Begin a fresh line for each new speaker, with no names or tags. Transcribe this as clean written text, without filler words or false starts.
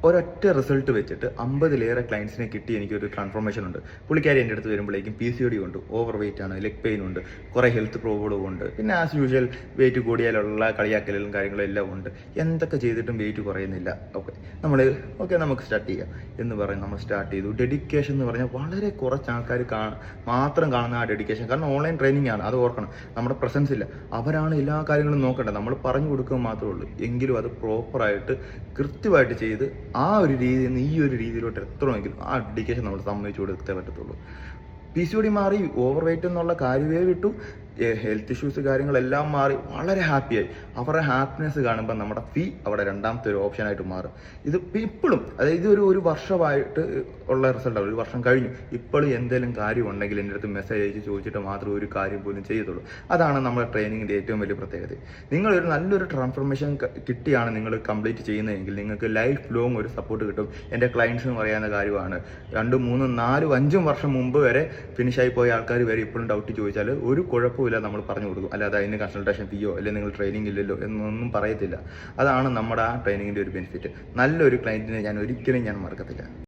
ഒരൊറ്റ റിസൾട്ട് വെച്ചിട്ട് 50-ലേറെ ക്ലയൻസിനെ കിട്ടി എനിക്കൊരു ട്രാൻസ്ഫോർമേഷൻ ഉണ്ട്. പുള്ളിക്കാരി എൻ്റെ അടുത്ത് വരുമ്പോഴേക്കും PCOD ഉണ്ട്, ഓവർ വെയിറ്റ് ആണ്, ലെഗ് പെയിൻ ഉണ്ട്, കുറേ ഹെൽത്ത് പ്രോബ്ലവും ഉണ്ട്. പിന്നെ ആസ് യൂഷ്വൽ വെയിറ്റ് കൂടിയാലുള്ള കളിയാക്കലും കാര്യങ്ങളും എല്ലാം ഉണ്ട്. എന്തൊക്കെ ചെയ്തിട്ടും വെയിറ്റ് കുറയുന്നില്ല. നമുക്ക് സ്റ്റാർട്ട് ചെയ്യാം എന്ന് പറഞ്ഞ് നമ്മൾ സ്റ്റാർട്ട് ചെയ്തു. ഡെഡിക്കേഷൻ എന്ന് പറഞ്ഞാൽ വളരെ കുറച്ച് ആൾക്കാർ മാത്രം കാണുന്ന ആ ഡെഡിക്കേഷൻ. കാരണം ഓൺലൈൻ ട്രെയിനിങ് ആണ്, അത് ഓർക്കണം. നമ്മുടെ പ്രസൻസ് ഇല്ല, അവരാണ് എല്ലാ കാര്യങ്ങളും നോക്കേണ്ടത്. നമ്മൾ പറഞ്ഞു കൊടുക്കുക മാത്രമേ ഉള്ളൂ. എങ്കിലും അത് പ്രോപ്പറായിട്ട് കൃത്യമായിട്ട് ചെയ്ത് ആ ഒരു രീതിയിൽ നിന്ന് ഈ ഒരു രീതിയിലോട്ട് എത്തണമെങ്കിലും ആ ഡെഡിക്കേഷൻ നമ്മൾ സമ്മതിച്ചു കൊടുത്തേ പറ്റത്തുള്ളൂ. PCOD മാറി, ഓവർ വെയിറ്റ് എന്നുള്ള കാര്യമേ വിട്ടു, ഹെൽത്ത് ഇഷ്യൂസ് കാര്യങ്ങളെല്ലാം മാറി, വളരെ ഹാപ്പിയായി. അവരുടെ ഹാപ്പിനെസ് കാണുമ്പോൾ നമ്മുടെ ഫീ അവിടെ രണ്ടാമത്തെ ഒരു ഓപ്ഷനായിട്ട് മാറും. ഇത് ഇപ്പോഴും, അതായത് ഒരു വർഷമായിട്ട് ഉള്ള റിസൾട്ടാണ്. ഒരു വർഷം കഴിഞ്ഞു, ഇപ്പോഴും എന്തെങ്കിലും കാര്യം ഉണ്ടെങ്കിൽ എൻ്റെ അടുത്ത് മെസ്സേജ് അയച്ച് ചോദിച്ചിട്ട് മാത്രമേ ഒരു കാര്യം പോലും ചെയ്യത്തുള്ളൂ. അതാണ് നമ്മുടെ ട്രെയിനിങ്ങിൻ്റെ ഏറ്റവും വലിയ പ്രത്യേകത. നിങ്ങളൊരു നല്ലൊരു ട്രാൻസ്ഫോർമേഷൻ കിട്ടിയാണ് നിങ്ങൾ കംപ്ലീറ്റ് ചെയ്യുന്നതെങ്കിൽ നിങ്ങൾക്ക് ലൈഫ് ലോങ് ഒരു സപ്പോർട്ട് കിട്ടും. എൻ്റെ ക്ലയൻസിന് പറയാവുന്ന കാര്യമാണ്. 2, 3, 4, 5 വർഷം മുമ്പ് വരെ ഫിനിഷായി പോയ ആൾക്കാർ വരെ ഇപ്പോഴും ഡൗട്ട് ചോദിച്ചാൽ ഒരു കുഴപ്പമില്ല, നമ്മൾ പറഞ്ഞു കൊടുക്കും. അല്ലാതെ അതിന് കൺസൾട്ടേഷൻ ഫീയോ അല്ലെങ്കിൽ നിങ്ങൾ ട്രെയിനിങ് ഇല്ലല്ലോ എന്നൊന്നും പറയത്തില്ല. അതാണ് നമ്മുടെ ആ ട്രെയിനിങ്ങിൻ്റെ ഒരു ബെനിഫിറ്റ്. നല്ലൊരു ക്ലയൻറ്റിനെ ഞാൻ ഒരിക്കലും മറക്കത്തില്ല.